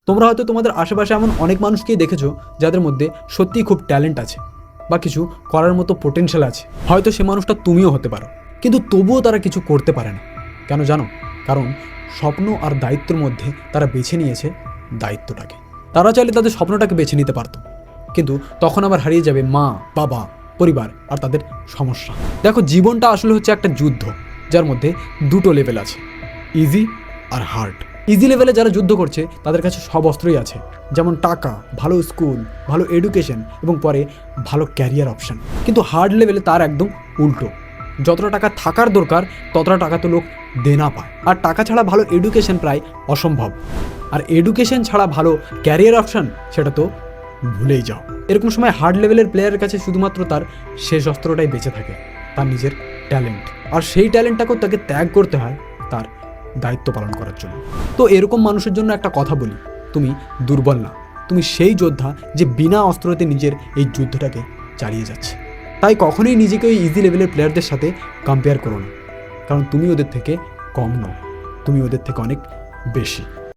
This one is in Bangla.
তোমরা হয়তো তোমাদের আশেপাশে এমন অনেক মানুষকেই দেখেছো যাদের মধ্যে সত্যিই খুব ট্যালেন্ট আছে বা কিছু করার মতো পোটেনশিয়াল আছে। হয়তো সে মানুষটা তুমিও হতে পারো, কিন্তু তবুও তারা কিছু করতে পারে না। কেন জানো? কারণ স্বপ্ন আর দায়িত্বের মধ্যে তারা বেছে নিয়েছে দায়িত্বটাকে। তারা চাইলে তাদের স্বপ্নটাকে বেছে নিতে পারতো, কিন্তু তখন আবার হারিয়ে যাবে মা, বাবা, পরিবার আর তাদের সমস্যা। দেখো, জীবনটা আসলে হচ্ছে একটা যুদ্ধ, যার মধ্যে দুটো লেভেল আছে, ইজি আর হার্ড। ইজি লেভেলে যারা যুদ্ধ করছে তাদের কাছে সব অস্ত্রই আছে, যেমন টাকা, ভালো স্কুল, ভালো এডুকেশন এবং পরে ভালো ক্যারিয়ার অপশন। কিন্তু হার্ড লেভেলে তার একদম উল্টো। যতটা টাকা থাকার দরকার ততটা টাকা তো লোক দেনা পায়, আর টাকা ছাড়া ভালো এডুকেশন প্রায় অসম্ভব, আর এডুকেশন ছাড়া ভালো ক্যারিয়ার অপশন সেটা তো ভুলেই যাও। এরকম সময় হার্ড লেভেলের প্লেয়ারের কাছে শুধুমাত্র তার শেষ অস্ত্রটাই বেঁচে থাকে, তার নিজের ট্যালেন্ট। আর সেই ট্যালেন্টটাকেও তাকে ত্যাগ করতে হয় তার দায়িত্ব পালন করার জন্য। তো এরকম মানুষের জন্য একটা কথা বলি, তুমি দুর্বল না, তুমি সেই যোদ্ধা যে বিনা অস্ত্রতে নিজের এই যুদ্ধটাকে চালিয়ে যাচ্ছে। তাই কখনোই নিজেকে ওই ইজি লেভেলের প্লেয়ারদের সাথে কম্পেয়ার করো না, কারণ তুমি ওদের থেকে কম নও, তুমি ওদের থেকে অনেক বেশি।